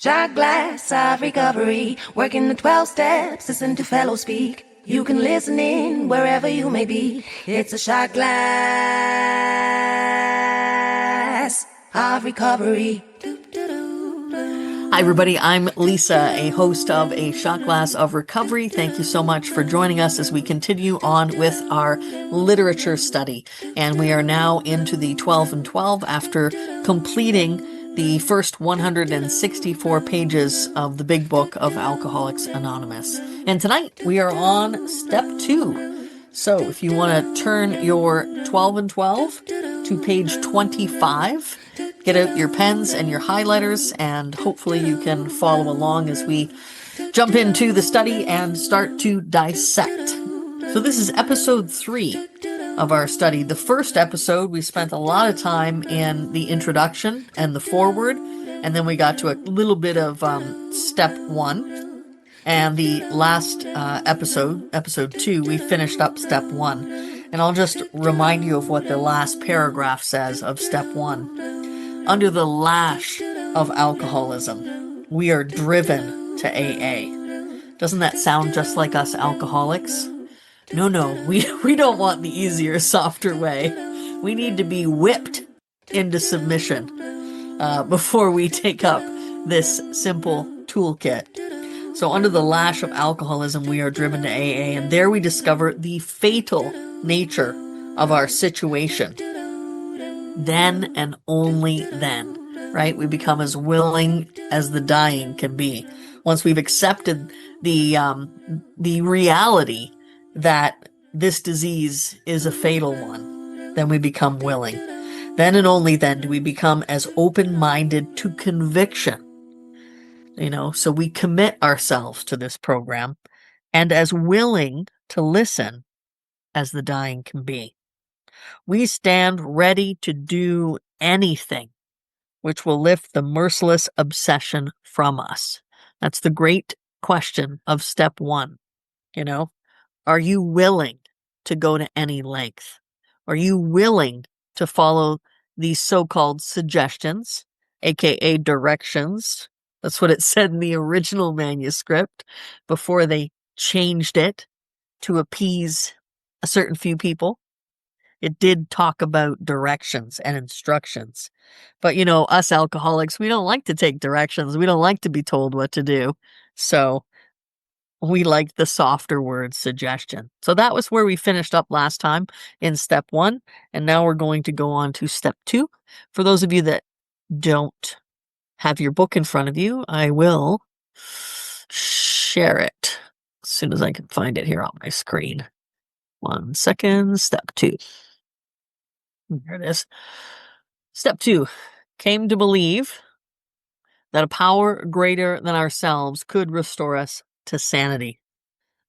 Shot glass of recovery, working the 12 steps, listen to fellows speak. You can listen in wherever you may be. It's a shot glass of recovery. Hi, everybody. I'm Lisa, a host of A Shot Glass of Recovery. Thank you so much for joining us as we continue on with our literature study. And we are now into the 12 and 12 after completing the first 164 pages of the big book of Alcoholics Anonymous. And tonight we are on step 2. So if you want to turn your 12 and 12 to page 25, get out your pens and your highlighters, and hopefully you can follow along as we jump into the study and start to dissect. So this is episode 3 of our study. The first episode, we spent a lot of time in the introduction and the foreword, and then we got to a little bit of step 1. And the last episode 2, we finished up step 1. And I'll just remind you of what the last paragraph says of step 1. Under the lash of alcoholism, we are driven to AA. Doesn't that sound just like us alcoholics? No, we don't want the easier, softer way. We need to be whipped into submission before we take up this simple toolkit. So under the lash of alcoholism, we are driven to AA, and there we discover the fatal nature of our situation. Then and only then, right? We become as willing as the dying can be. Once we've accepted the reality that this disease is a fatal one, then we become willing. Then and only then do we become as open-minded to conviction. So we commit ourselves to this program and as willing to listen as the dying can be. We stand ready to do anything which will lift the merciless obsession from us. That's the great question of step 1. Are you willing to go to any length? Are you willing to follow these so-called suggestions, aka directions? That's what it said in the original manuscript before they changed it to appease a certain few people. It did talk about directions and instructions. But, us alcoholics, we don't like to take directions. We don't like to be told what to do. So we like the softer word suggestion. So that was where we finished up last time in step 1. And now we're going to go on to step 2. For those of you that don't have your book in front of you, I will share it as soon as I can find it here on my screen. 1 second. Step 2. There it is. Step 2. Came to believe that a power greater than ourselves could restore us to sanity.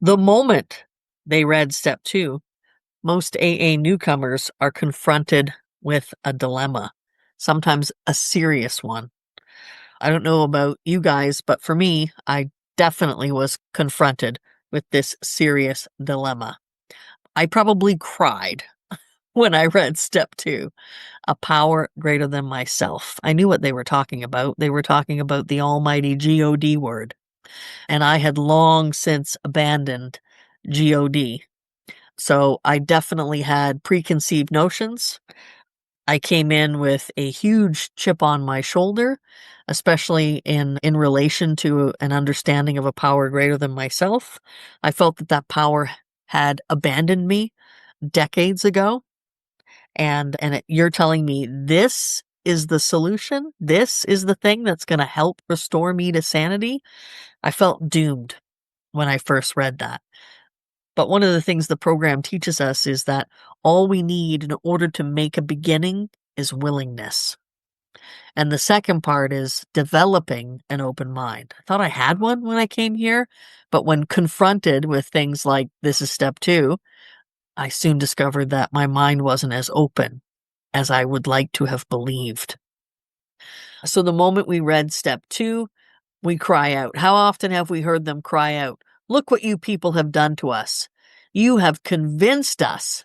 The moment they read step 2, most AA newcomers are confronted with a dilemma, sometimes a serious one. I don't know about you guys, but for me, I definitely was confronted with this serious dilemma. I probably cried when I read step 2, a power greater than myself. I knew what they were talking about. They were talking about the almighty God word. And I had long since abandoned God. So I definitely had preconceived notions. I came in with a huge chip on my shoulder, especially in relation to an understanding of a power greater than myself. I felt that power had abandoned me decades ago. And you're telling me this is the solution? This is the thing that's going to help restore me to sanity? I felt doomed when I first read that. But one of the things the program teaches us is that all we need in order to make a beginning is willingness. And the second part is developing an open mind. I thought I had one when I came here, but when confronted with things like this is step 2, I soon discovered that my mind wasn't as open as I would like to have believed. So the moment we read step 2, we cry out. How often have we heard them cry out? Look what you people have done to us. You have convinced us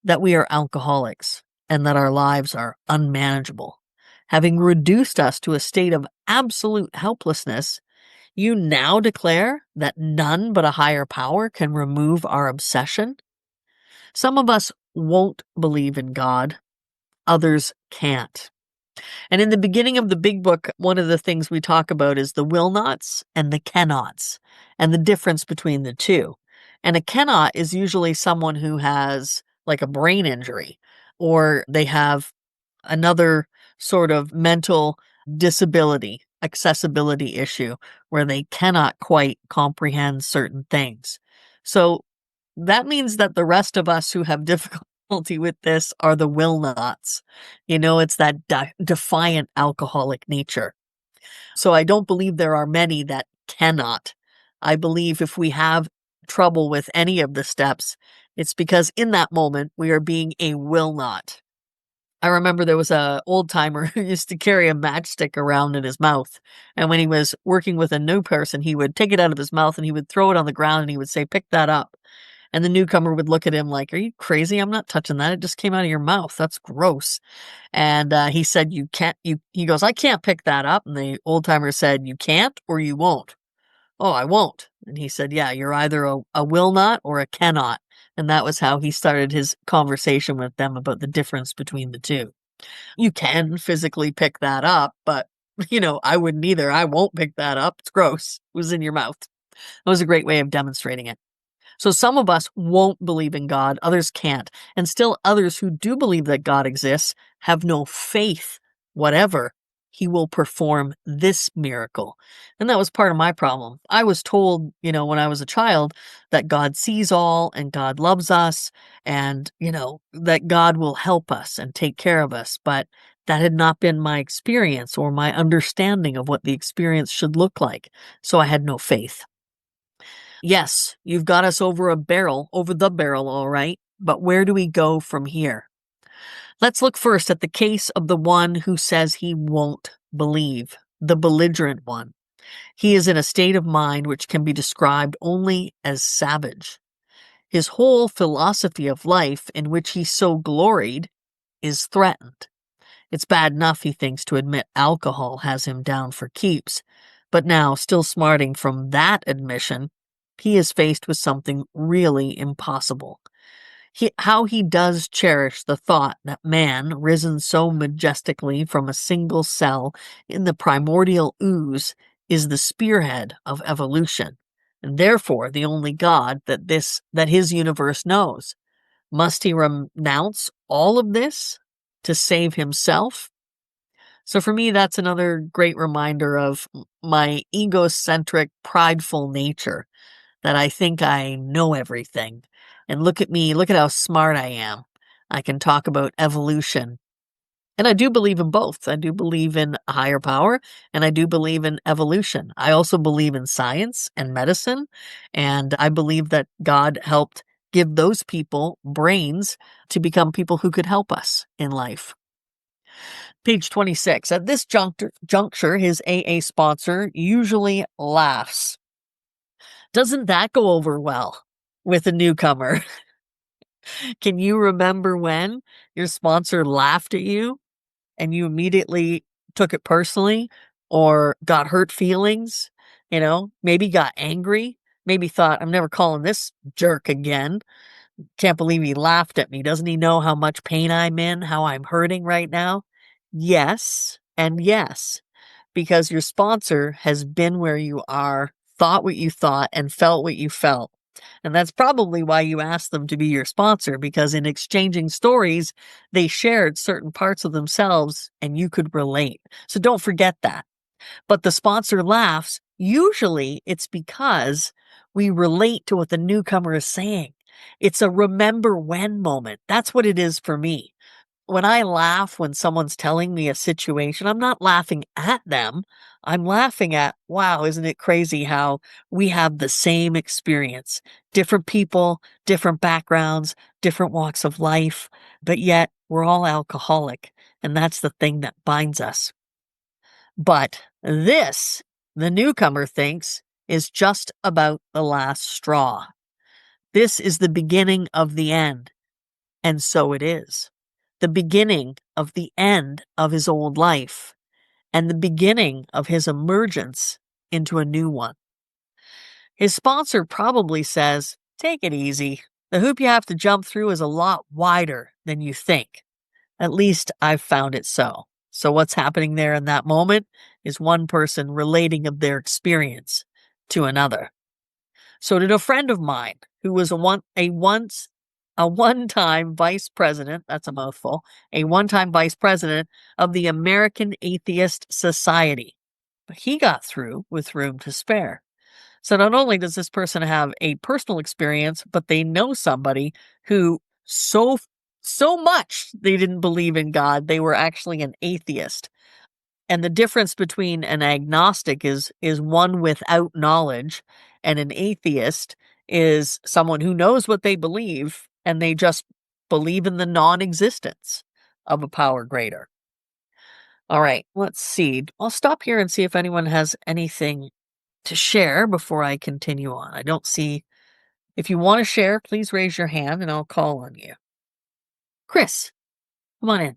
that we are alcoholics and that our lives are unmanageable. Having reduced us to a state of absolute helplessness, you now declare that none but a higher power can remove our obsession? Some of us won't believe in God, others can't. And in the beginning of the big book, one of the things we talk about is the will nots and the cannots and the difference between the two. And a cannot is usually someone who has like a brain injury, or they have another sort of mental disability, accessibility issue where they cannot quite comprehend certain things. So that means that the rest of us who have difficulty with this are the will nots. It's that defiant alcoholic nature. So I don't believe there are many that cannot. I believe if we have trouble with any of the steps, it's because in that moment we are being a will not. I remember there was a old timer who used to carry a matchstick around in his mouth. And when he was working with a new person, he would take it out of his mouth and he would throw it on the ground and he would say, "Pick that up." And the newcomer would look at him like, "Are you crazy? I'm not touching that. It just came out of your mouth. That's gross." And he said, "You can't," he goes, "I can't pick that up." And the old timer said, "You can't or you won't." "Oh, I won't." And he said, "Yeah, you're either a will not or a cannot." And that was how he started his conversation with them about the difference between the two. You can physically pick that up, but I wouldn't either. I won't pick that up. It's gross. It was in your mouth. That was a great way of demonstrating it. So some of us won't believe in God, others can't. And still others who do believe that God exists have no faith whatever he will perform this miracle. And that was part of my problem. I was told, when I was a child that God sees all and God loves us and, that God will help us and take care of us. But that had not been my experience or my understanding of what the experience should look like. So I had no faith. Yes, you've got us over the barrel, all right. But where do we go from here? Let's look first at the case of the one who says he won't believe, the belligerent one. He is in a state of mind which can be described only as savage. His whole philosophy of life, in which he so gloried, is threatened. It's bad enough, he thinks, to admit alcohol has him down for keeps, but now, still smarting from that admission, he is faced with something really impossible. How he does cherish the thought that man, risen so majestically from a single cell in the primordial ooze, is the spearhead of evolution, and therefore the only God that his universe knows. Must he renounce all of this to save himself? So for me, that's another great reminder of my egocentric, prideful nature, that I think I know everything. And look at me, look at how smart I am. I can talk about evolution. And I do believe in both. I do believe in a higher power and I do believe in evolution. I also believe in science and medicine. And I believe that God helped give those people brains to become people who could help us in life. Page 26. At this juncture, his AA sponsor usually laughs. Doesn't that go over well with a newcomer? Can you remember when your sponsor laughed at you and you immediately took it personally or got hurt feelings? Maybe got angry, maybe thought, "I'm never calling this jerk again. Can't believe he laughed at me. Doesn't he know how much pain I'm in, how I'm hurting right now?" Yes, and yes, because your sponsor has been where you are, thought what you thought, and felt what you felt. And that's probably why you asked them to be your sponsor, because in exchanging stories, they shared certain parts of themselves and you could relate. So don't forget that. But the sponsor laughs. Usually it's because we relate to what the newcomer is saying. It's a remember when moment. That's what it is for me. When I laugh when someone's telling me a situation, I'm not laughing at them. I'm laughing at, wow, isn't it crazy how we have the same experience? Different people, different backgrounds, different walks of life, but yet we're all alcoholic. And that's the thing that binds us. But this, the newcomer thinks, is just about the last straw. This is the beginning of the end. And so it is. the beginning of the end of his old life and the beginning of his emergence into a new one. His sponsor probably says, "Take it easy. The hoop you have to jump through is a lot wider than you think. At least I've found it so." So what's happening there in that moment is one person relating of their experience to another. So did a friend of mine who was a one-time vice president, that's a mouthful, a one-time vice president of the American Atheist Society. But he got through with room to spare. So not only does this person have a personal experience, but they know somebody who so much they didn't believe in God, they were actually an atheist. And the difference between an agnostic is one without knowledge, and an atheist is someone who knows what they believe, and they just believe in the non-existence of a power greater. All right, let's see. I'll stop here and see if anyone has anything to share before I continue on. I don't see. If you want to share, please raise your hand and I'll call on you. Chris, come on in.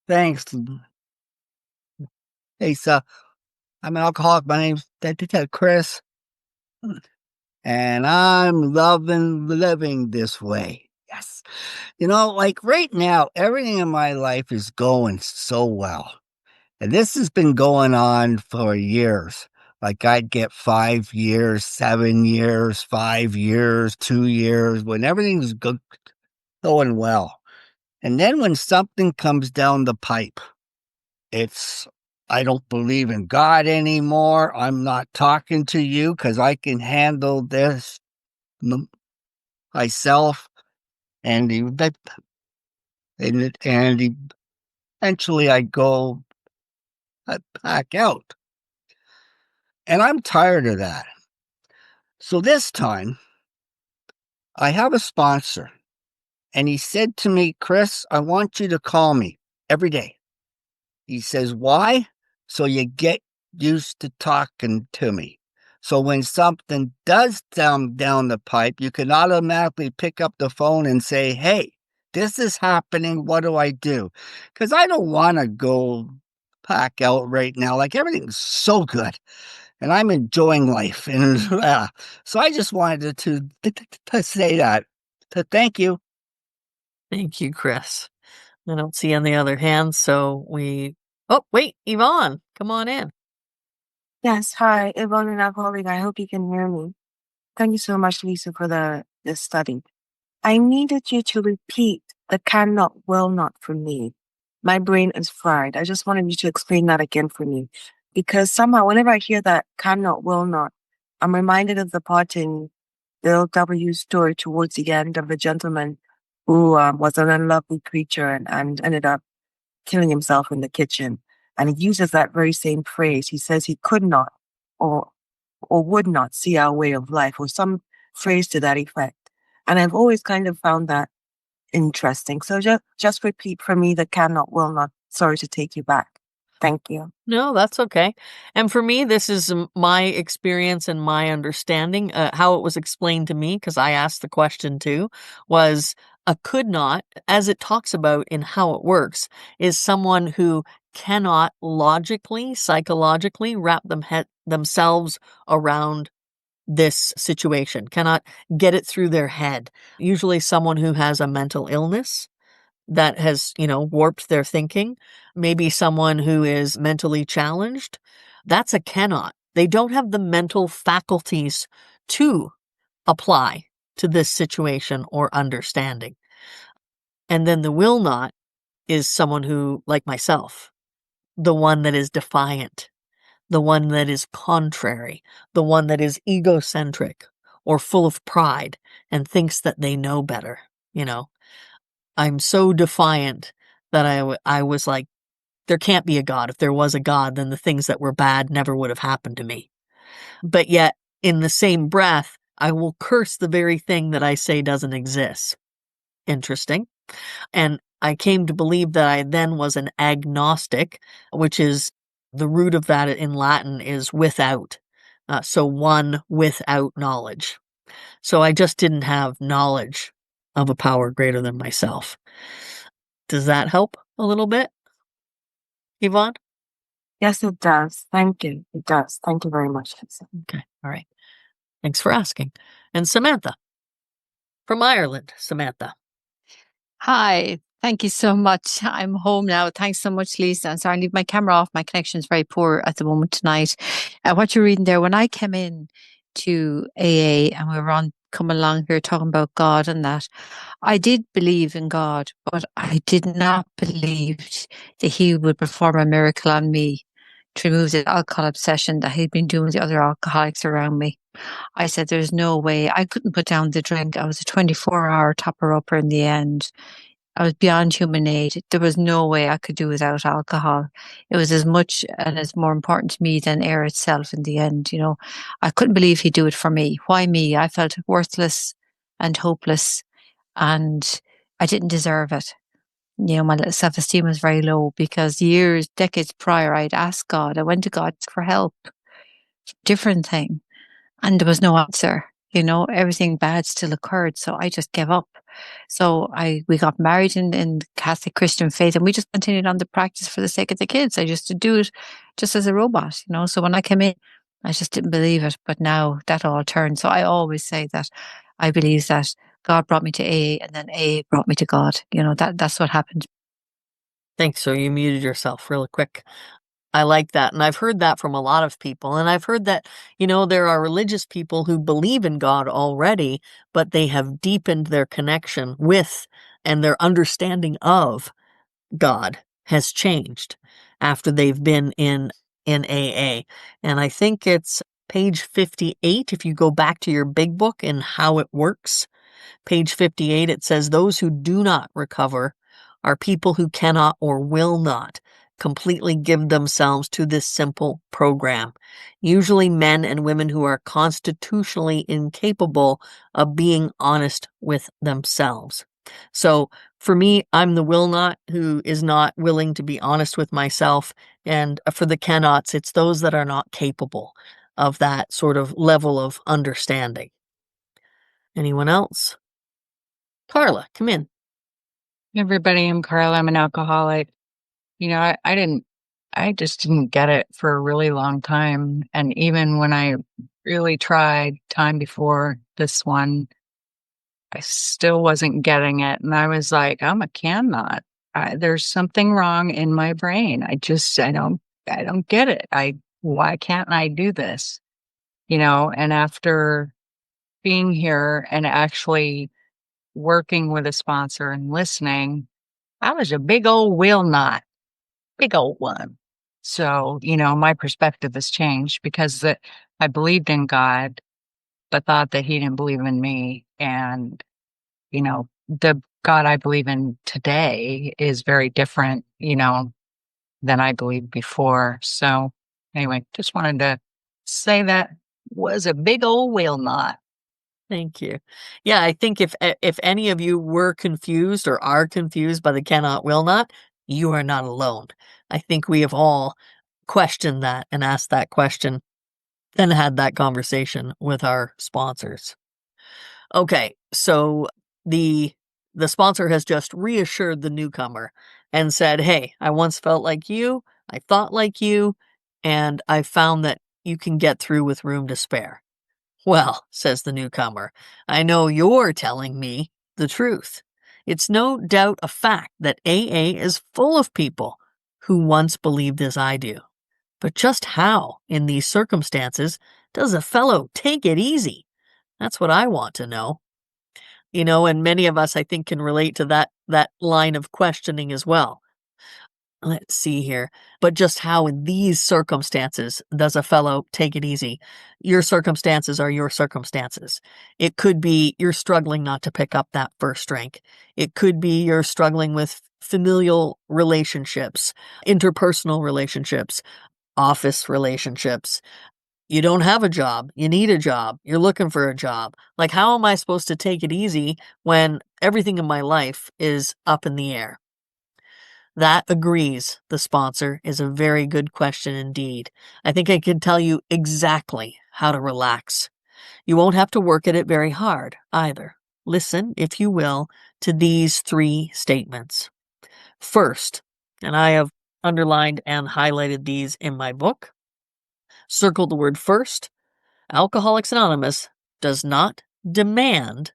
Thanks. Hey, so I'm an alcoholic. My name's Chris, and I'm loving living this way. Yes. Like right now, everything in my life is going so well. And this has been going on for years. Like I'd get 5 years, 7 years, 5 years, 2 years, when everything's going well. And then when something comes down the pipe, it's, I don't believe in God anymore. I'm not talking to you because I can handle this myself. And eventually I go back out. And I'm tired of that. So this time I have a sponsor, and he said to me, "Chris, I want you to call me every day." He says, "Why? So you get used to talking to me. So when something does come down the pipe, you can automatically pick up the phone and say, 'Hey, this is happening. What do I do?' Because I don't want to go pack out right now. Like everything's so good, and I'm enjoying life. And so I just wanted to say that. To thank you. Thank you, Chris. I don't see any other hands, so oh, wait, Yvonne, come on in. Yes, hi, Yvonne and alcoholic. I hope you can hear me. Thank you so much, Lisa, for this study. I needed you to repeat the cannot, will not for me. My brain is fried. I just wanted you to explain that again for me. Because somehow, whenever I hear that cannot, will not, I'm reminded of the part in Bill W.'s story towards the end of the gentleman who was an unlovely creature and ended up killing himself in the kitchen. And he uses that very same phrase. He says he could not or would not see our way of life, or some phrase to that effect. And I've always kind of found that interesting. So just repeat for me the cannot, will not. Sorry to take you back. Thank you. No, that's okay. And for me, this is my experience and my understanding. How it was explained to me, because I asked the question too, was a could not, as it talks about in how it works, is someone who cannot logically, psychologically wrap themselves around this situation, cannot get it through their head. Usually someone who has a mental illness that has, warped their thinking, maybe someone who is mentally challenged. That's a cannot. They don't have the mental faculties to apply to this situation or understanding. And then the will not is someone who, like myself, the one that is defiant, the one that is contrary, the one that is egocentric or full of pride and thinks that they know better. I'm so defiant that I was like, there can't be a God. If there was a God, then the things that were bad never would have happened to me. But yet, in the same breath, I will curse the very thing that I say doesn't exist. Interesting. And I came to believe that I then was an agnostic, which is the root of that in Latin is without. So one without knowledge. So I just didn't have knowledge of a power greater than myself. Does that help a little bit, Yvonne? Yes, it does. Thank you. It does. Thank you very much, Lisa. Okay, all right. Thanks for asking. And Samantha from Ireland. Samantha. Hi. Thank you so much. I'm home now. Thanks so much, Lisa. I'm sorry, I leave my camera off. My connection is very poor at the moment tonight. What you're reading there, when I came in to AA and we were on coming along here talking about God and that, I did believe in God, but I did not believe that He would perform a miracle on me to remove the alcohol obsession that He'd been doing with the other alcoholics around me. I said, there's no way. I couldn't put down the drink. I was a 24-hour topper-upper in the end. I was beyond human aid. There was no way I could do without alcohol. It was as much and as more important to me than air itself in the end. You know, I couldn't believe he'd do it for me. Why me? I felt worthless and hopeless and I didn't deserve it. You know, my self-esteem was very low because years, decades prior, I'd asked God, I went to God for help, different thing. And there was no answer. You know, everything bad still occurred. So I just gave up. So we got married in the Catholic Christian faith and we just continued on the practice for the sake of the kids. I used to do it just as a robot, you know. So when I came in, I just didn't believe it. But now that all turned. So I always say that I believe that God brought me to AA and then AA brought me to God. You know, that's what happened. Thanks. So you muted yourself really quick. I like that. And I've heard that from a lot of people. And I've heard that, there are religious people who believe in God already, but they have deepened their connection with and their understanding of God has changed after they've been in AA. And I think it's page 58, if you go back to your big book and how it works. Page 58, it says, those who do not recover are people who cannot or will not completely give themselves to this simple program. Usually men and women who are constitutionally incapable of being honest with themselves. So for me, I'm the will not who is not willing to be honest with myself. And for the cannots, it's those that are not capable of that sort of level of understanding. Anyone else? Carla, come in. Everybody, I'm Carla. I'm an alcoholic. You know, I just didn't get it for a really long time. And even when I really tried time before this one, I still wasn't getting it. And I was like, I'm a cannot. There's something wrong in my brain. I don't get it. Why can't I do this? You know, and after being here and actually working with a sponsor and listening, I was a big old will not, big old one. So, you know, my perspective has changed because I believed in God, but thought that he didn't believe in me. And, you know, the God I believe in today is very different, than I believed before. So anyway, just wanted to say that was a big old will not. Thank you. Yeah, I think if any of you were confused or are confused by the cannot, will not, you are not alone. I think we have all questioned that and asked that question, then had that conversation with our sponsors. Okay, so the sponsor has just reassured the newcomer and said, hey, I once felt like you, I thought like you, and I found that you can get through with room to spare. Well, says the newcomer, I know you're telling me the truth. It's no doubt a fact that AA is full of people who once believed as I do. But just how, in these circumstances, does a fellow take it easy? That's what I want to know. And many of us, I think, can relate to that line of questioning as well. Let's see here. But just how in these circumstances does a fellow take it easy? Your circumstances are your circumstances. It could be you're struggling not to pick up that first drink. It could be you're struggling with familial relationships, interpersonal relationships, office relationships. You don't have a job. You need a job. You're looking for a job. Like, how am I supposed to take it easy when everything in my life is up in the air? That agrees, the sponsor, is a very good question indeed. I think I can tell you exactly how to relax. You won't have to work at it very hard either. Listen, if you will, to these 3 statements. First, and I have underlined and highlighted these in my book, circle the word first. Alcoholics Anonymous does not demand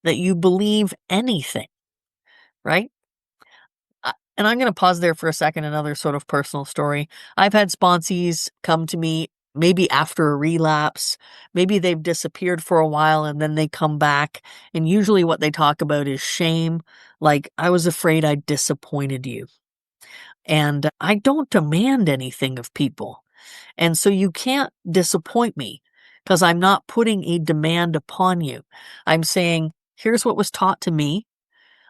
that you believe anything, right? And I'm going to pause there for a second, another sort of personal story. I've had sponsees come to me maybe after a relapse. Maybe they've disappeared for a while and then they come back. And usually what they talk about is shame. Like, I was afraid I disappointed you. And I don't demand anything of people. And so you can't disappoint me because I'm not putting a demand upon you. I'm saying, here's what was taught to me.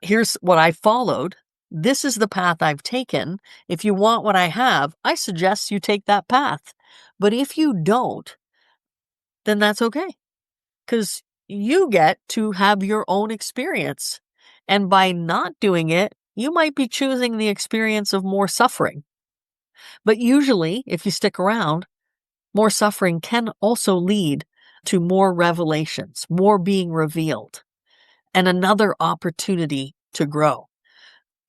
Here's what I followed. This is the path I've taken. If you want what I have, I suggest you take that path. But if you don't, then that's okay. Because you get to have your own experience. And by not doing it, you might be choosing the experience of more suffering. But usually, if you stick around, more suffering can also lead to more revelations, more being revealed, and another opportunity to grow.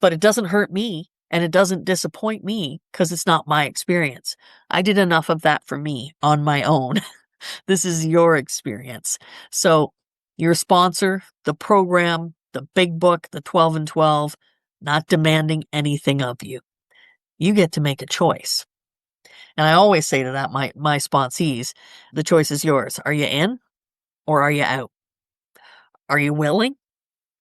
But it doesn't hurt me and it doesn't disappoint me because it's not my experience. I did enough of that for me on my own. This is your experience. So your sponsor, the program, the big book, the 12 and 12, not demanding anything of you. You get to make a choice. And I always say to that, my sponsees, the choice is yours. Are you in or are you out? Are you willing?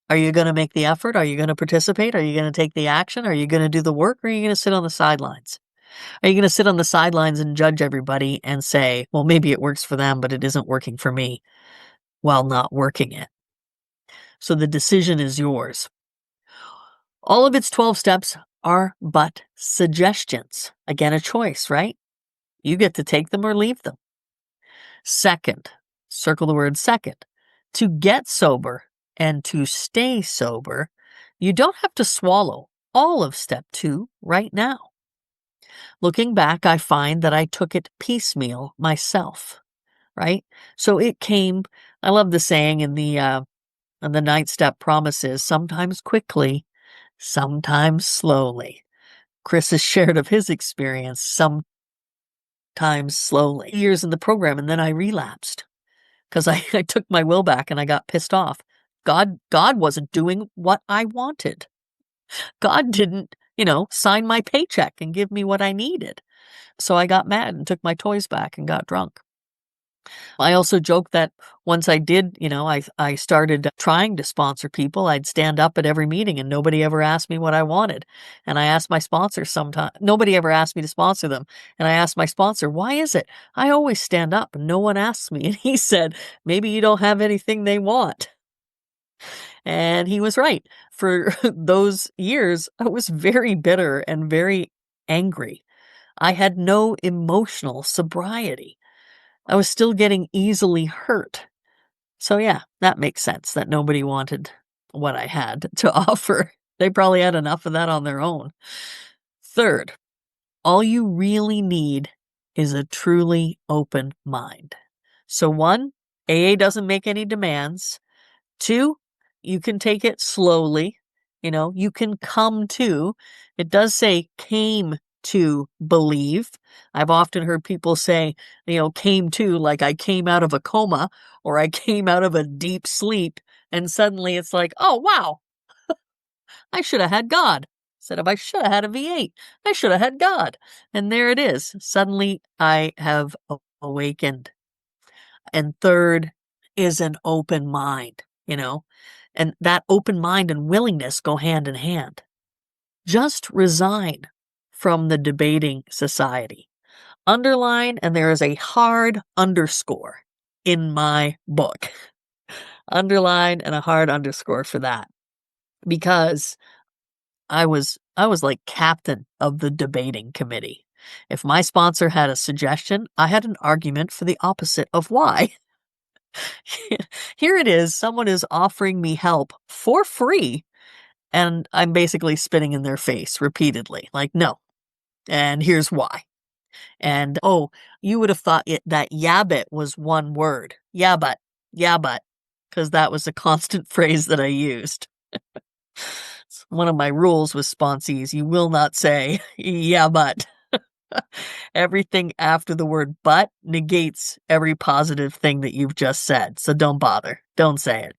Are you going to make the effort? Are you going to participate? Are you going to take the action? Are you going to do the work? Or are you going to sit on the sidelines? Are you going to sit on the sidelines and judge everybody and say, well, maybe it works for them, but it isn't working for me, while not working it? So the decision is yours. All of its 12 steps are but suggestions. Again, a choice, right? You get to take them or leave them. Second, circle the word second. To get sober and to stay sober, you don't have to swallow all of step 2 right now. Looking back, I find that I took it piecemeal myself, right? So it came, I love the saying in the ninth step promises, sometimes quickly, sometimes slowly. Chris has shared of his experience, sometimes slowly. Years in the program, and then I relapsed because I took my will back and I got pissed off. God wasn't doing what I wanted. God didn't, sign my paycheck and give me what I needed. So I got mad and took my toys back and got drunk. I also joke that once I did, I started trying to sponsor people. I'd stand up at every meeting and nobody ever asked me what I wanted. And I asked my sponsor sometimes, nobody ever asked me to sponsor them. And I asked my sponsor, why is it? I always stand up and no one asks me. And he said, maybe you don't have anything they want. And he was right. For those years, I was very bitter and very angry. I had no emotional sobriety. I was still getting easily hurt. So yeah, that makes sense that nobody wanted what I had to offer. They probably had enough of that on their own. Third, all you really need is a truly open mind. So 1, AA doesn't make any demands. 2, you can take it slowly. You can come to. It does say came to believe. I've often heard people say, came to, like I came out of a coma or I came out of a deep sleep. And suddenly it's like, oh, wow, I should have had God. Instead of I should have had a V8, I should have had God. And there it is. Suddenly I have awakened. And third is an open mind, and that open mind and willingness go hand in hand. Just resign from the debating society. Underline, and there is a hard underscore in my book. Underline and a hard underscore for that. Because I was like captain of the debating committee. If my sponsor had a suggestion, I had an argument for the opposite of why. Here it is, someone is offering me help for free, and I'm basically spitting in their face repeatedly, like, no, and here's why. And, oh, you would have thought that yeah, but was one word. Yeah, but, because that was a constant phrase that I used. One of my rules with sponsees, you will not say, yeah, but. Everything after the word but negates every positive thing that you've just said. So don't bother. Don't say it.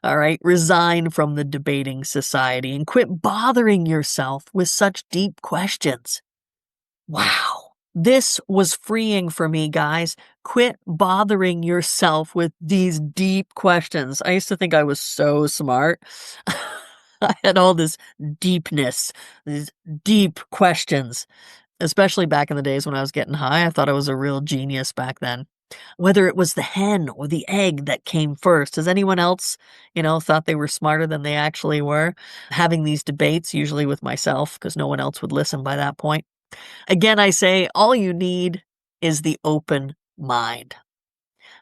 All right. Resign from the debating society and quit bothering yourself with such deep questions. Wow. This was freeing for me, guys. Quit bothering yourself with these deep questions. I used to think I was so smart. I had all this deepness, these deep questions, especially back in the days when I was getting high. I thought I was a real genius back then. Whether it was the hen or the egg that came first. Has anyone else, thought they were smarter than they actually were? Having these debates, usually with myself, because no one else would listen by that point. Again, I say all you need is the open mind.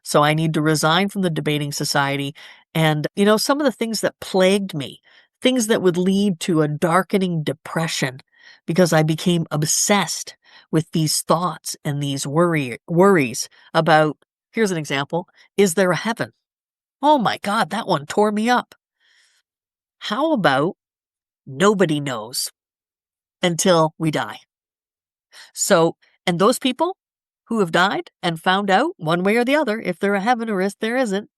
So I need to resign from the debating society. And, some of the things that plagued me, things that would lead to a darkening depression, because I became obsessed with these thoughts and these worries about, here's an example, is there a heaven? Oh my God, that one tore me up. How about nobody knows until we die? So, and those people who have died and found out one way or the other if they're a heaven or if there isn't,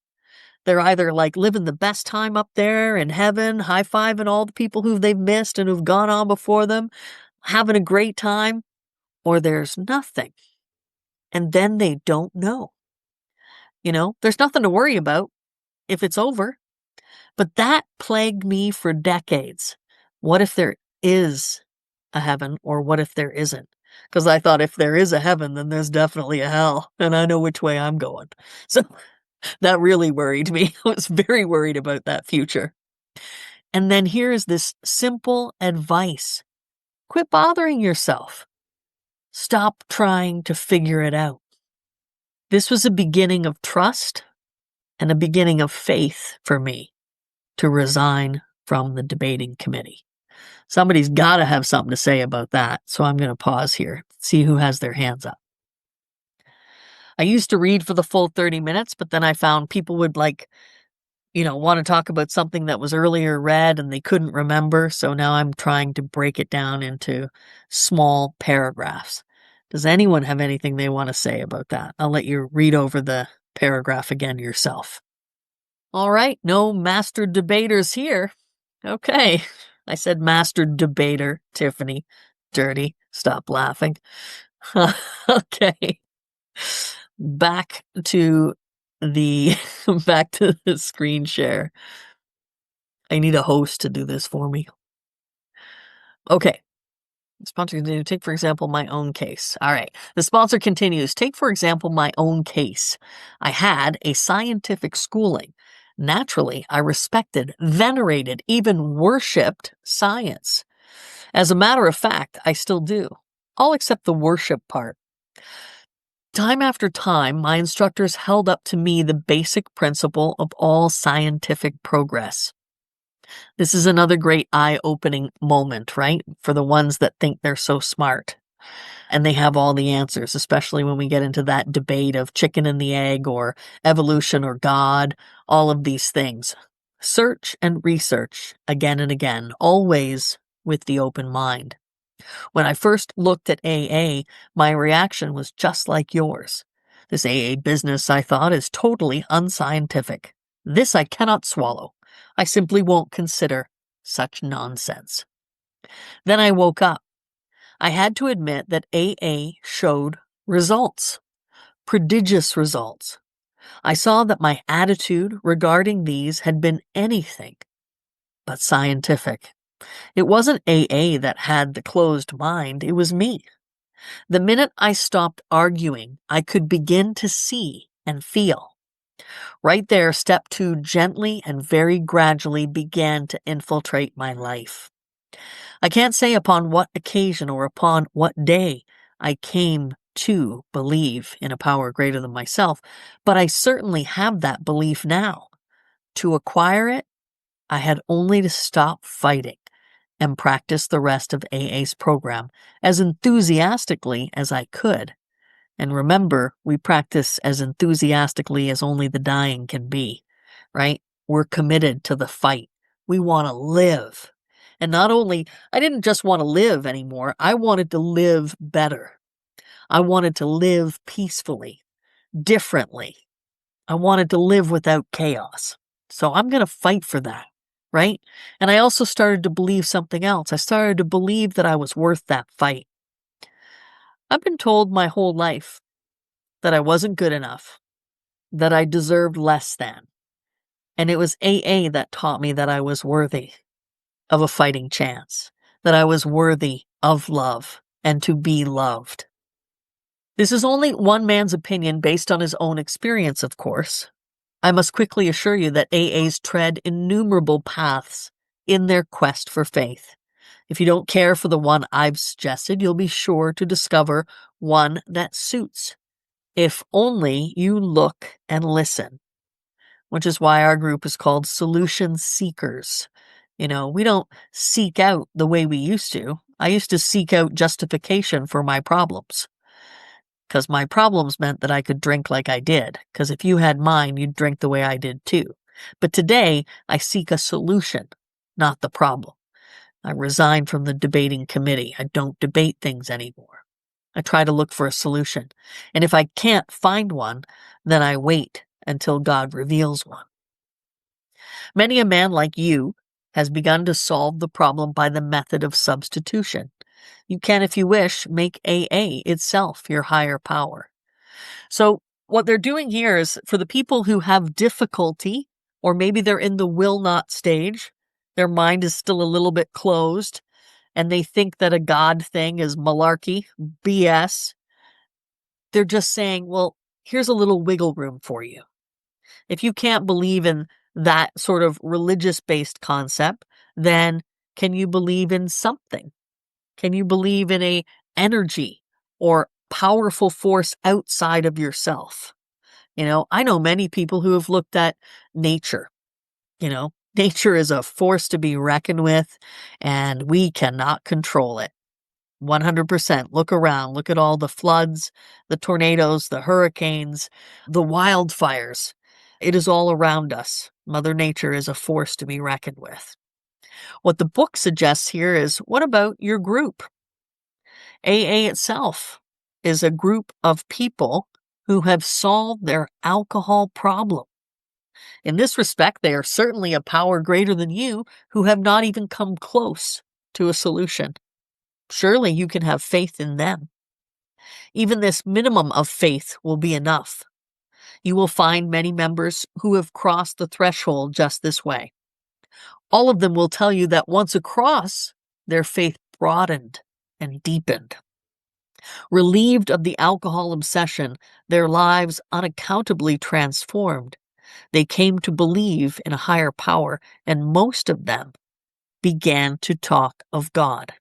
they're either like living the best time up there in heaven, high-fiving all the people who they've missed and who've gone on before them, having a great time, or there's nothing. And then they don't know. There's nothing to worry about if it's over. But that plagued me for decades. What if there is a heaven, or what if there isn't? Because I thought if there is a heaven, then there's definitely a hell, and I know which way I'm going. So that really worried me. I was very worried about that future. And then here's this simple advice. Quit bothering yourself. Stop trying to figure it out. This was a beginning of trust and a beginning of faith for me to resign from the debating committee. Somebody's got to have something to say about that, so I'm going to pause here, see who has their hands up. I used to read for the full 30 minutes, but then I found people would want to talk about something that was earlier read and they couldn't remember, so now I'm trying to break it down into small paragraphs. Does anyone have anything they want to say about that? I'll let you read over the paragraph again yourself. All right, no master debaters here. Okay. I said master debater, Tiffany. Dirty. Stop laughing. Okay. Back to the screen share. I need a host to do this for me. Okay. The sponsor continues. Take, for example, my own case. All right. The sponsor continues. Take, for example, my own case. I had a scientific schooling. Naturally, I respected, venerated, even worshipped science. As a matter of fact, I still do. All except the worship part. Time after time, my instructors held up to me the basic principle of all scientific progress. This is another great eye-opening moment, right? For the ones that think they're so smart and they have all the answers, especially when we get into that debate of chicken and the egg or evolution or God, all of these things. Search and research again and again, always with the open mind. When I first looked at AA, my reaction was just like yours. This AA business, I thought, is totally unscientific. This I cannot swallow. I simply won't consider such nonsense. Then I woke up. I had to admit that AA showed results, prodigious results. I saw that my attitude regarding these had been anything but scientific. It wasn't AA that had the closed mind, it was me. The minute I stopped arguing, I could begin to see and feel. Right there, step 2 gently and very gradually began to infiltrate my life. I can't say upon what occasion or upon what day I came to believe in a power greater than myself, but I certainly have that belief now. To acquire it, I had only to stop fighting and practice the rest of AA's program as enthusiastically as I could. And remember, we practice as enthusiastically as only the dying can be, right? We're committed to the fight. We want to live. And not only, I didn't just want to live anymore, I wanted to live better. I wanted to live peacefully, differently. I wanted to live without chaos. So I'm going to fight for that, right? And I also started to believe something else. I started to believe that I was worth that fight. I've been told my whole life that I wasn't good enough, that I deserved less than. And it was AA that taught me that I was worthy of a fighting chance, that I was worthy of love and to be loved. This is only one man's opinion based on his own experience, of course. I must quickly assure you that AAs tread innumerable paths in their quest for faith. If you don't care for the one I've suggested, you'll be sure to discover one that suits, if only you look and listen, which is why our group is called Solution Seekers. We don't seek out the way we used to. I used to seek out justification for my problems, because my problems meant that I could drink like I did, because if you had mine, you'd drink the way I did too. But today, I seek a solution, not the problem. I resigned from the debating committee. I don't debate things anymore. I try to look for a solution. And if I can't find one, then I wait until God reveals one. Many a man like you has begun to solve the problem by the method of substitution. You can, if you wish, make AA itself your higher power. So what they're doing here is, for the people who have difficulty, or maybe they're in the will not stage, their mind is still a little bit closed, and they think that a God thing is malarkey, BS. They're just saying, well, here's a little wiggle room for you. If you can't believe in that sort of religious-based concept, then can you believe in something? Can you believe in a energy or powerful force outside of yourself? I know many people who have looked at nature. Nature is a force to be reckoned with, and we cannot control it. 100%. Look around. Look at all the floods, the tornadoes, the hurricanes, the wildfires. It is all around us. Mother Nature is a force to be reckoned with. What the book suggests here is, what about your group? AA itself is a group of people who have solved their alcohol problem. In this respect, they are certainly a power greater than you who have not even come close to a solution. Surely you can have faith in them. Even this minimum of faith will be enough. You will find many members who have crossed the threshold just this way. All of them will tell you that once across, their faith broadened and deepened. Relieved of the alcohol obsession, their lives unaccountably transformed. They came to believe in a higher power, and most of them began to talk of God.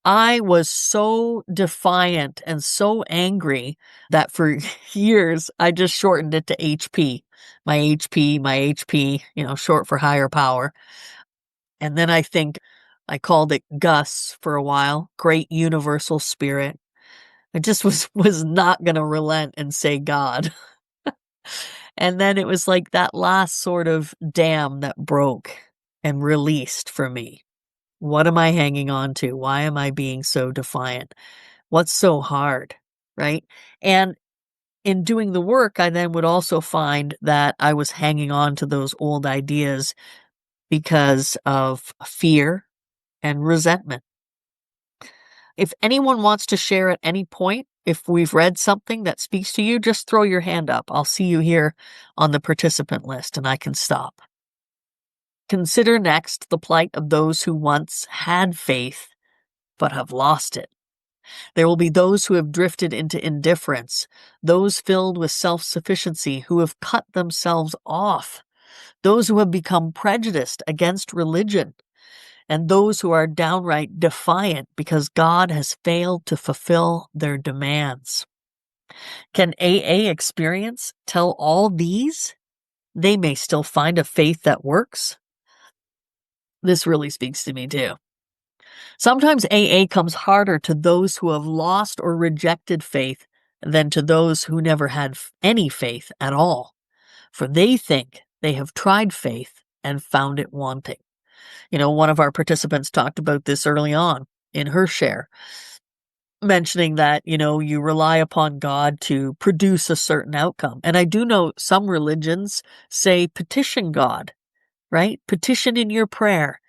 I was so defiant and so angry that for years I just shortened it to HP. My HP, short for higher power. And then I think I called it Gus for a while, Great Universal Spirit. I just was not going to relent and say God. And then it was like that last sort of dam that broke and released for me. What am I hanging on to? Why am I being so defiant? What's so hard, right? And in doing the work, I then would also find that I was hanging on to those old ideas because of fear and resentment. If anyone wants to share at any point, if we've read something that speaks to you, just throw your hand up. I'll see you here on the participant list and I can stop. Consider next the plight of those who once had faith but have lost it. There will be those who have drifted into indifference, those filled with self-sufficiency who have cut themselves off, those who have become prejudiced against religion, and those who are downright defiant because God has failed to fulfill their demands. Can AA experience tell all these? They may still find a faith that works. This really speaks to me too. Sometimes AA comes harder to those who have lost or rejected faith than to those who never had any faith at all, for they think they have tried faith and found it wanting. One of our participants talked about this early on in her share, mentioning that, you rely upon God to produce a certain outcome. And I do know some religions say petition God, right? Petition in your prayer,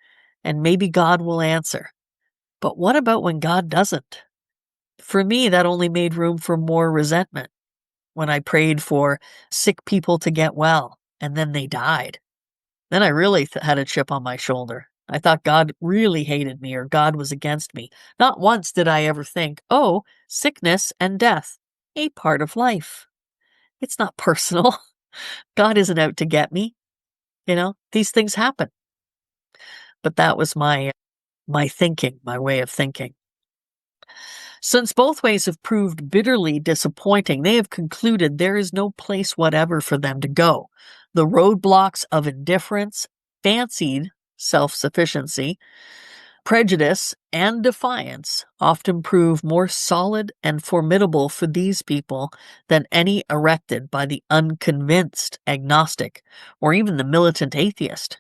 and maybe God will answer. But what about when God doesn't? For me, that only made room for more resentment when I prayed for sick people to get well and then they died. Then I really had a chip on my shoulder. I thought God really hated me or God was against me. Not once did I ever think, oh, sickness and death, a part of life. It's not personal. God isn't out to get me. These things happen. But that was my thinking, my way of thinking. Since both ways have proved bitterly disappointing, they have concluded there is no place whatever for them to go. The roadblocks of indifference, fancied self-sufficiency, prejudice, and defiance often prove more solid and formidable for these people than any erected by the unconvinced agnostic or even the militant atheist.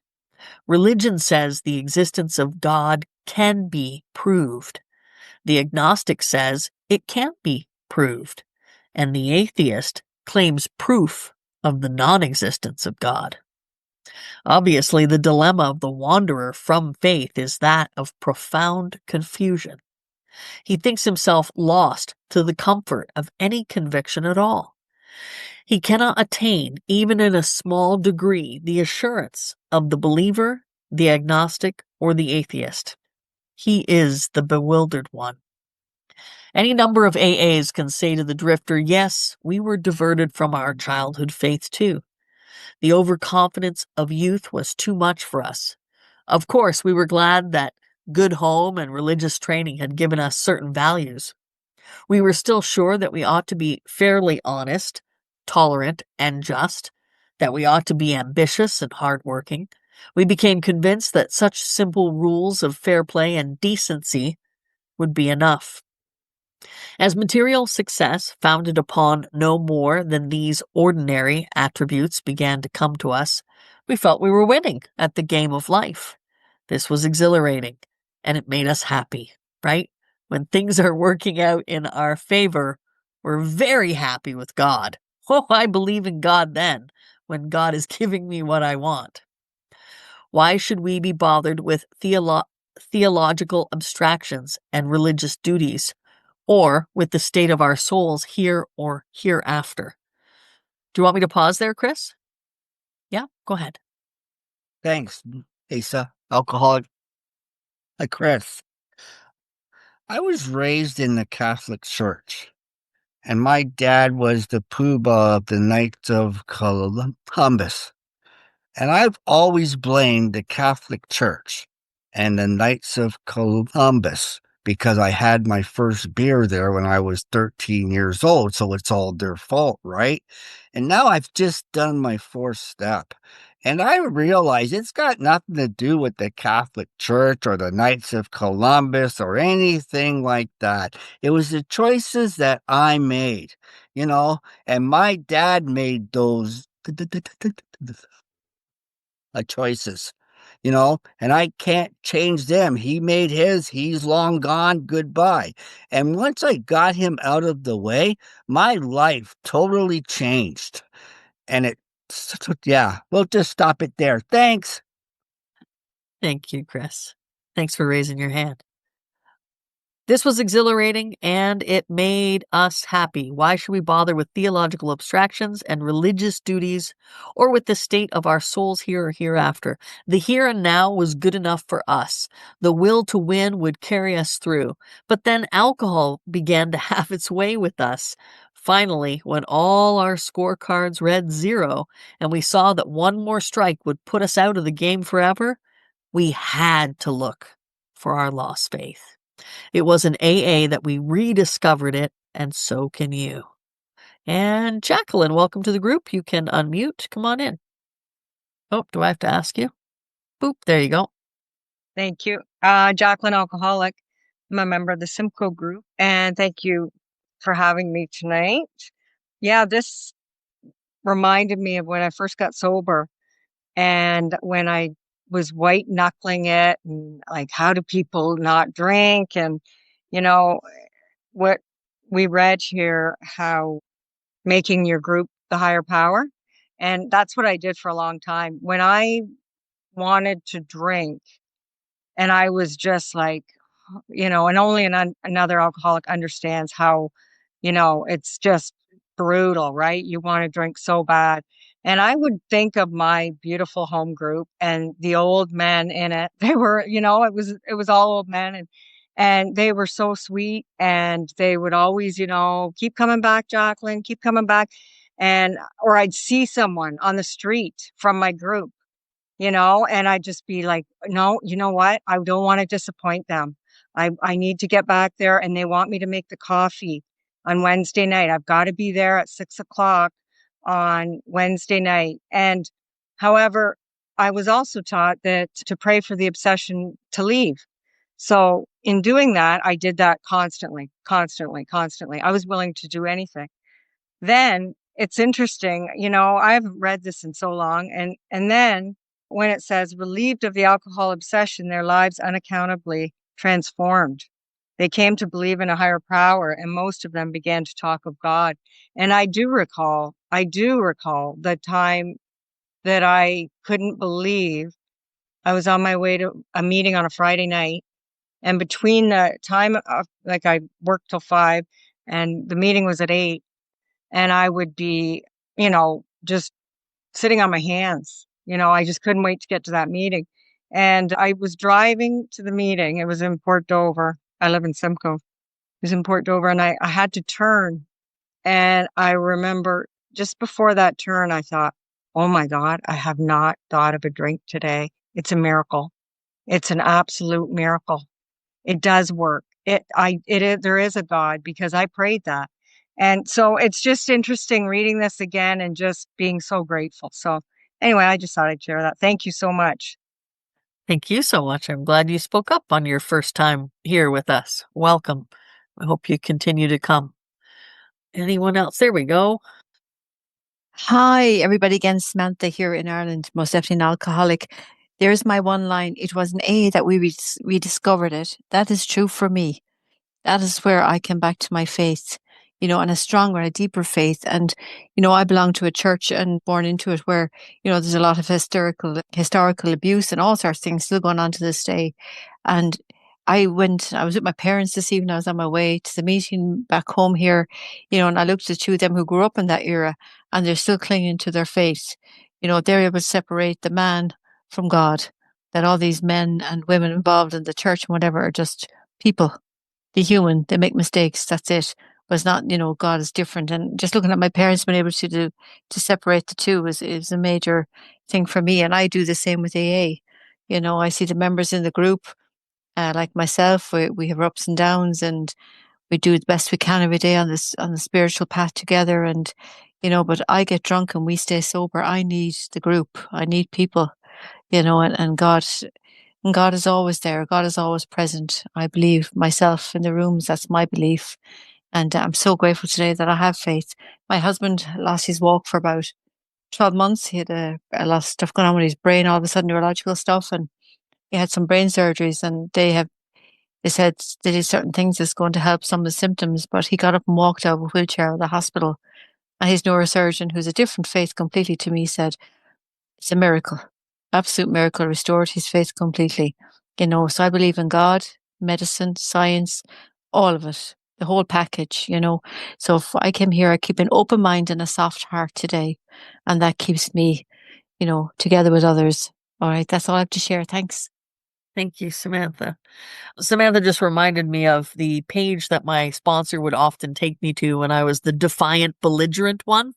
Religion says the existence of God can be proved. The agnostic says it can't be proved, and the atheist claims proof of the non-existence of God. Obviously, the dilemma of the wanderer from faith is that of profound confusion. He thinks himself lost to the comfort of any conviction at all. He cannot attain, even in a small degree, the assurance of the believer, the agnostic, or the atheist. He is the bewildered one. Any number of AAs can say to the drifter, yes, we were diverted from our childhood faith too. The overconfidence of youth was too much for us. Of course, we were glad that good home and religious training had given us certain values. We were still sure that we ought to be fairly honest, tolerant, and just, that we ought to be ambitious and hardworking. We became convinced that such simple rules of fair play and decency would be enough. As material success, founded upon no more than these ordinary attributes, began to come to us, we felt we were winning at the game of life. This was exhilarating, and it made us happy, right? When things are working out in our favor, we're very happy with God. Oh, I believe in God then, when God is giving me what I want. Why should we be bothered with theological abstractions and religious duties, or with the state of our souls here or hereafter? Do you want me to pause there, Chris? Yeah, go ahead. Thanks, Asa, alcoholic. Hi, Chris. I was raised in the Catholic Church, and my dad was the poobah of the Knights of Columbus. And I've always blamed the Catholic Church and the Knights of Columbus because I had my first beer there when I was 13 years old. So it's all their fault, right? And now I've just done my fourth step. And I realize it's got nothing to do with the Catholic Church or the Knights of Columbus or anything like that. It was the choices that I made, and my dad made those choices, and I can't change them. He made his, he's long gone, goodbye. And once I got him out of the way, my life totally changed. And yeah, we'll just stop it there. Thanks. Thank you, Chris. Thanks for raising your hand. This was exhilarating, and it made us happy. Why should we bother with theological abstractions and religious duties, or with the state of our souls here or hereafter? The here and now was good enough for us. The will to win would carry us through. But then alcohol began to have its way with us. Finally, when all our scorecards read 0, and we saw that one more strike would put us out of the game forever, we had to look for our lost faith. It was in AA that we rediscovered it, and so can you. And Jacqueline, welcome to the group. You can unmute. Come on in. Oh, do I have to ask you? Boop, there you go. Thank you. Jacqueline, alcoholic. I'm a member of the Simcoe group, and thank you for having me tonight. Yeah, this reminded me of when I first got sober and when I was white knuckling it and like, how do people not drink? And, you know, what we read here, how making your group the higher power. And that's what I did for a long time. When I wanted to drink and I was just like, and only another alcoholic understands how, it's just brutal, right? You want to drink so bad. And I would think of my beautiful home group and the old men in it. They were, it was all old men, and they were so sweet, and they would always, keep coming back, Jacqueline, keep coming back. And or I'd see someone on the street from my group, and I'd just be like, no, you know what? I don't want to disappoint them. I need to get back there, and they want me to make the coffee on Wednesday night. I've got to be there at 6 o'clock on Wednesday night. And however, I was also taught that to pray for the obsession to leave. So in doing that, I did that constantly, constantly, constantly. I was willing to do anything. Then it's interesting, I haven't read this in so long. And then when it says relieved of the alcohol obsession, their lives unaccountably transformed. They came to believe in a higher power, and most of them began to talk of God. And I do recall the time that I couldn't believe I was on my way to a meeting on a Friday night. And between the time of, like, I worked till 5 and the meeting was at 8, and I would be, just sitting on my hands. I just couldn't wait to get to that meeting. And I was driving to the meeting. It was in Port Dover. I live in Simcoe. It was in Port Dover, and I had to turn. And I remember just before that turn, I thought, oh my God, I have not thought of a drink today. It's a miracle. It's an absolute miracle. It does work. There is a God, because I prayed that. And so it's just interesting reading this again and just being so grateful. So anyway, I just thought I'd share that. Thank you so much. Thank you so much. I'm glad you spoke up on your first time here with us. Welcome. I hope you continue to come. Anyone else? There we go. Hi, everybody. Again, Samantha here in Ireland, most definitely an alcoholic. There's my one line. It was an A that we rediscovered it. That is true for me. That is where I came back to my faith, and a stronger, a deeper faith. And, I belong to a church and born into it where, there's a lot of historical abuse and all sorts of things still going on to this day. And I was with my parents this evening. I was on my way to the meeting back home here, and I looked at two of them who grew up in that era, and they're still clinging to their faith. They're able to separate the man from God, that all these men and women involved in the church and whatever are just people. The human, they make mistakes. That's it. But it's not, God is different. And just looking at my parents being able to separate the two is a major thing for me. And I do the same with AA. I see the members in the group, like myself, we have ups and downs, and we do the best we can every day on the spiritual path together. And, but I get drunk and we stay sober. I need the group. I need people, and God is always there. God is always present. I believe myself in the rooms. That's my belief. And I'm so grateful today that I have faith. My husband lost his walk for about 12 months. He had a lot of stuff going on with his brain, all of a sudden neurological stuff. And he had some brain surgeries, and they said they did certain things that's going to help some of the symptoms. But he got up and walked out of a wheelchair out of the hospital. And his neurosurgeon, who's a different faith completely to me, said, it's a miracle, absolute miracle, restored his faith completely. So I believe in God, medicine, science, all of it, the whole package, So if I came here, I keep an open mind and a soft heart today. And that keeps me, together with others. All right. That's all I have to share. Thanks. Thank you, Samantha. Samantha just reminded me of the page that my sponsor would often take me to when I was the defiant, belligerent one.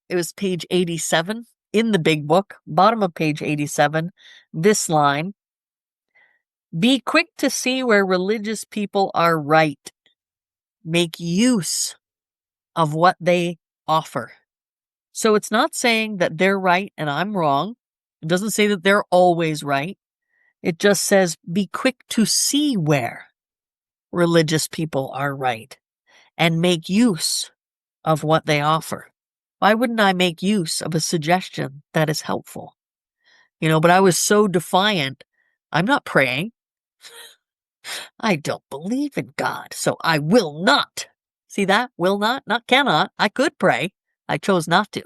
It was page 87 in the big book, bottom of page 87. This line: be quick to see where religious people are right. Make use of what they offer. So it's not saying that they're right and I'm wrong. It doesn't say that they're always right. It just says be quick to see where religious people are right and make use of what they offer. Why wouldn't I make use of a suggestion that is helpful? But I was so defiant. I'm not praying. I don't believe in God, so I will not. See that? Will not cannot. I could pray. I chose not to.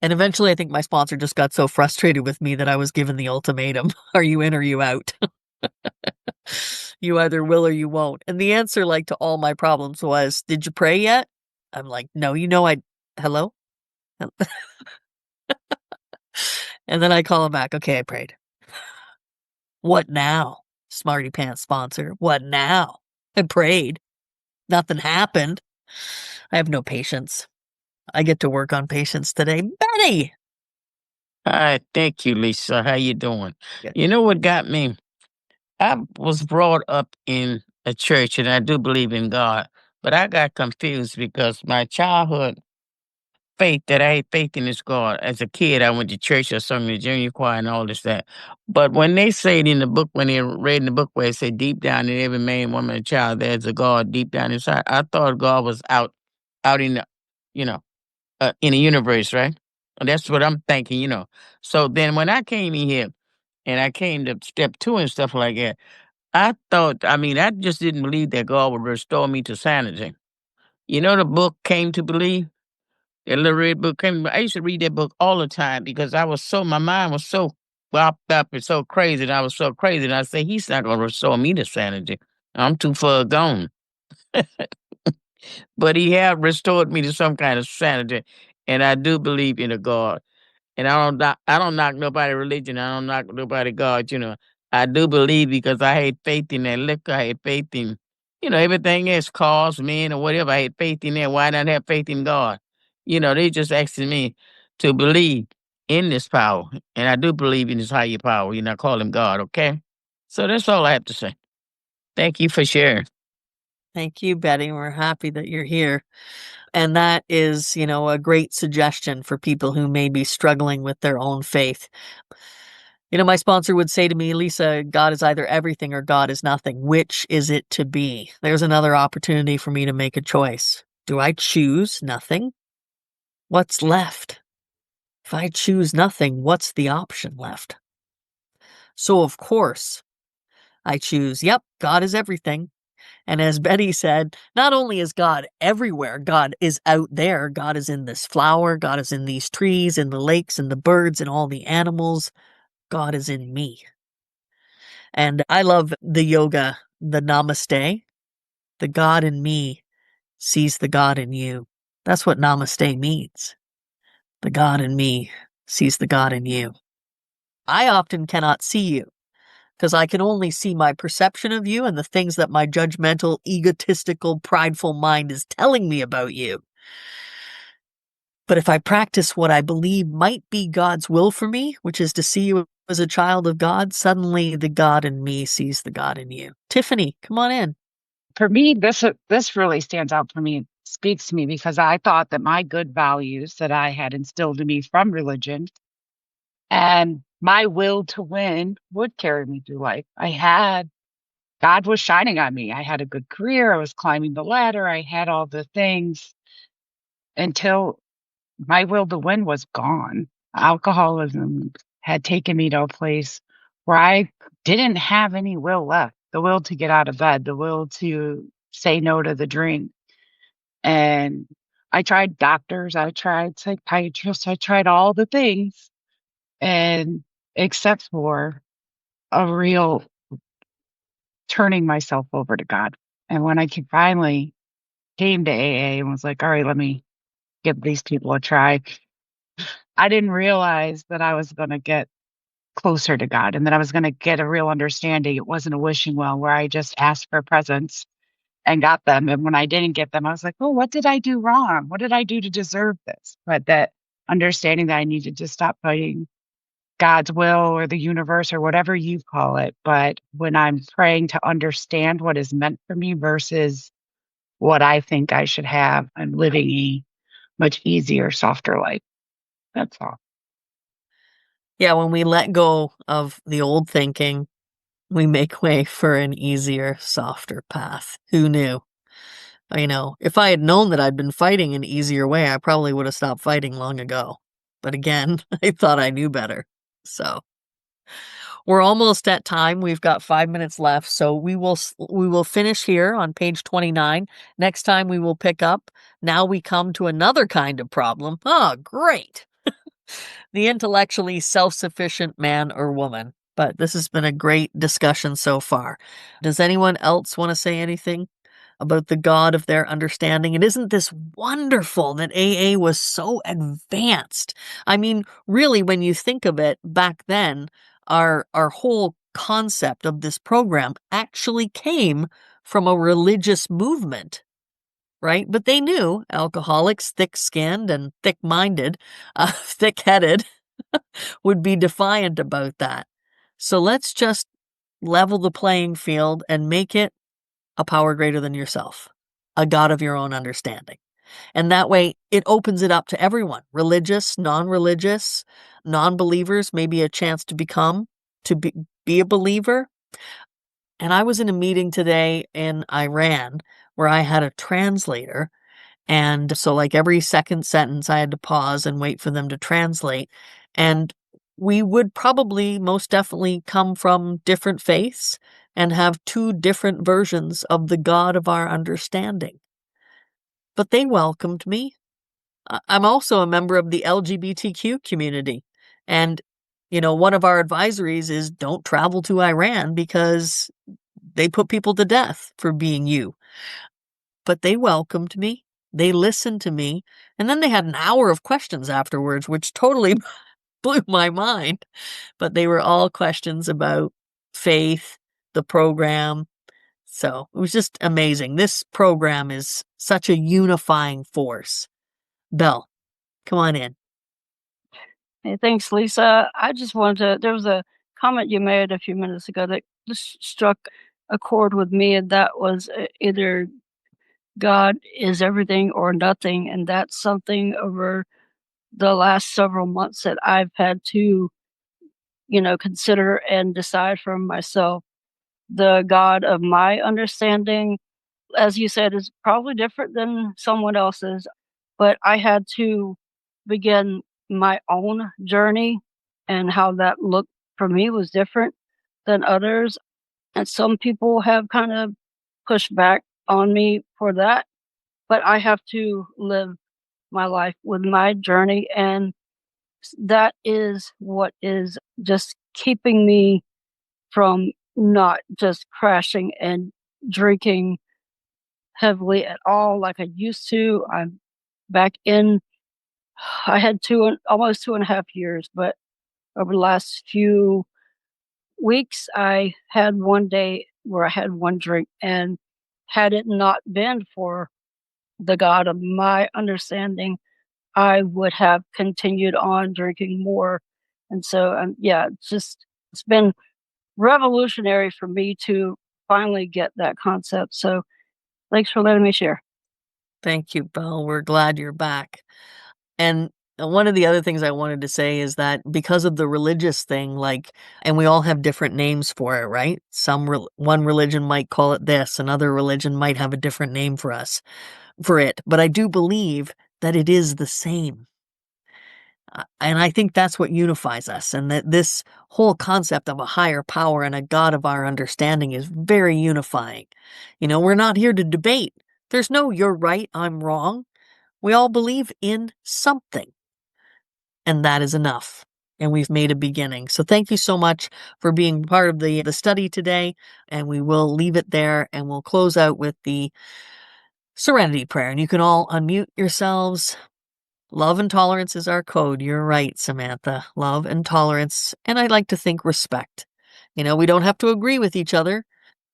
And eventually, I think my sponsor just got so frustrated with me that I was given the ultimatum. Are you in or you out? You either will or you won't. And the answer, like, to all my problems was, did you pray yet? I'm like, no, hello? And then I call him back. Okay, I prayed. What now? Smarty pants sponsor. What now? I prayed. Nothing happened. I have no patience. I get to work on patience today. Betty! Hi, thank you, Lisa. How you doing? Good. You know what got me? I was brought up in a church, and I do believe in God, but I got confused because my childhood faith that I had faith in this God. As a kid, I went to church, I sung in the junior choir and all this that. But when they say it in the book, when they read in the book where it said deep down in every man, woman, and child, there's a God deep down inside. I thought God was out in the, you know, in the universe, right? And that's what I'm thinking. So then when I came in here and I came to step two and stuff like that, I just didn't believe that God would restore me to sanity. The book Came to Believe, that little red book came. I used to read that book all the time because my mind was so bopped up and so crazy, and I was so crazy. And I say, He's not going to restore me to sanity. I'm too far gone. But He have restored me to some kind of sanity, and I do believe in a God. And I don't knock nobody religion. I don't knock nobody God. I do believe because I had faith in that liquor. I had faith in, everything else, cars, men, or whatever. I had faith in that. Why not have faith in God? They just asking me to believe in this power. And I do believe in this higher power. I call him God, okay? So that's all I have to say. Thank you for sharing. Thank you, Betty. We're happy that you're here. And that is, a great suggestion for people who may be struggling with their own faith. My sponsor would say to me, Lisa, God is either everything or God is nothing. Which is it to be? There's another opportunity for me to make a choice. Do I choose nothing? What's left? If I choose nothing, what's the option left? So, of course, I choose, yep, God is everything. And as Betty said, not only is God everywhere, God is out there. God is in this flower. God is in these trees, in the lakes, and the birds, and all the animals. God is in me. And I love the yoga, the namaste. The God in me sees the God in you. That's what namaste means. The God in me sees the God in you. I often cannot see you because I can only see my perception of you and the things that my judgmental, egotistical, prideful mind is telling me about you. But if I practice what I believe might be God's will for me, which is to see you as a child of God, suddenly the God in me sees the God in you. Tiffany, come on in. For me, this really stands out for me. It speaks to me because I thought that my good values that I had instilled in me from religion and my will to win would carry me through life. God was shining on me. I had a good career. I was climbing the ladder. I had all the things until my will to win was gone. Alcoholism had taken me to a place where I didn't have any will left. The will to get out of bed, the will to say no to the drink. And I tried doctors, I tried psychiatrists, I tried all the things, and except for a real turning myself over to God. And when finally came to AA and was like, all right, let me give these people a try, I didn't realize that I was going to get closer to God and that I was going to get a real understanding. It wasn't a wishing well where I just asked for presents and got them. And when I didn't get them, I was like, oh, what did I do wrong? What did I do to deserve this? But that understanding that I needed to stop fighting God's will or the universe or whatever you call it. But when I'm praying to understand what is meant for me versus what I think I should have, I'm living a much easier, softer life. That's all. Yeah, when we let go of the old thinking, we make way for an easier, softer path. Who knew? If I had known that I'd been fighting an easier way, I probably would have stopped fighting long ago. But again, I thought I knew better. So we're almost at time. We've got 5 minutes left. So we will finish here on page 29. Next time we will pick up. Now we come to another kind of problem. Oh, great. The intellectually self-sufficient man or woman. But this has been a great discussion so far. Does anyone else want to say anything about the God of their understanding? And isn't this wonderful that AA was so advanced? I mean, really, when you think of it, back then, our whole concept of this program actually came from a religious movement, right? But they knew alcoholics, thick-skinned and thick-minded, thick-headed, would be defiant about that. So let's just level the playing field and make it a power greater than yourself, a God of your own understanding. And that way it opens it up to everyone, religious, non-religious, non-believers, maybe a chance to be a believer. And I was in a meeting today in Iran where I had a translator. And so like every second sentence, I had to pause and wait for them to translate. And we would probably most definitely come from different faiths and have two different versions of the God of our understanding. But they welcomed me. I'm also a member of the LGBTQ community. And, one of our advisories is don't travel to Iran because they put people to death for being you. But they welcomed me. They listened to me. And then they had an hour of questions afterwards, which totally blew my mind. But they were all questions about faith, the program. So it was just amazing. This program is such a unifying force. Belle, come on in. Hey, thanks, Lisa. I just wanted to, there was a comment you made a few minutes ago that just struck a chord with me, and that was either God is everything or nothing. And that's something over the last several months that I've had to, consider and decide for myself. The God of my understanding, as you said, is probably different than someone else's, but I had to begin my own journey, and how that looked for me was different than others. And some people have kind of pushed back on me for that, but I have to live my life with my journey. And that is what is just keeping me from not just crashing and drinking heavily at all like I used to. I'm back in, I had almost 2.5 years, but over the last few weeks, I had one day where I had one drink, and had it not been for the God of my understanding, I would have continued on drinking more. And so, it's been revolutionary for me to finally get that concept. So thanks for letting me share. Thank you, Belle. We're glad you're back. And one of the other things I wanted to say is that because of the religious thing, and we all have different names for it, right? One religion might call it this, another religion might have a different name for it. But I do believe that it is the same. And I think that's what unifies us, and that this whole concept of a higher power and a God of our understanding is very unifying. We're not here to debate. There's no you're right, I'm wrong. We all believe in something, and that is enough. And we've made a beginning. So thank you so much for being part of the study today, and we will leave it there, and we'll close out with the serenity prayer. And you can all unmute yourselves. Love and tolerance is our code. You're right, Samantha. Love and tolerance, and I like to think respect. We don't have to agree with each other,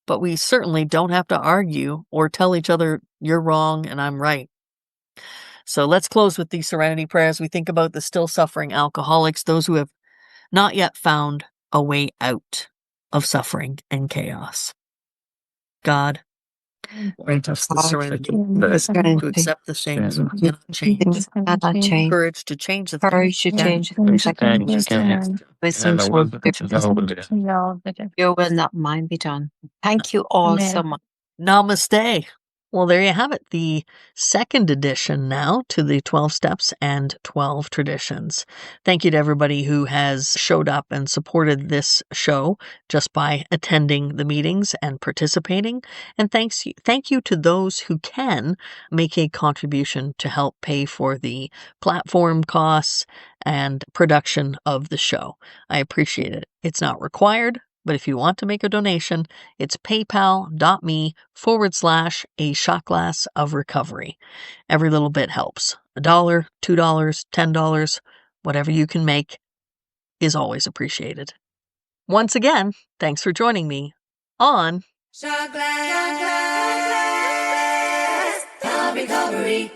but we certainly don't have to argue or tell each other you're wrong and I'm right. So let's close with the serenity prayer as we think about the still suffering alcoholics, those who have not yet found a way out of suffering and chaos. God, grant us the serenity to accept the things we cannot change, courage to change the things we can, Wisdom to know that your will, not mine, be done. Thank you all so much. Namaste. Well, there you have it, the second edition now to the 12 Steps and 12 Traditions. Thank you to everybody who has showed up and supported this show just by attending the meetings and participating. And thank you to those who can make a contribution to help pay for the platform costs and production of the show. I appreciate it. It's not required, but if you want to make a donation, it's paypal.me/a shot glass of recovery. Every little bit helps. $1, $2, $10, whatever you can make is always appreciated. Once again, thanks for joining me on Shot glass of recovery.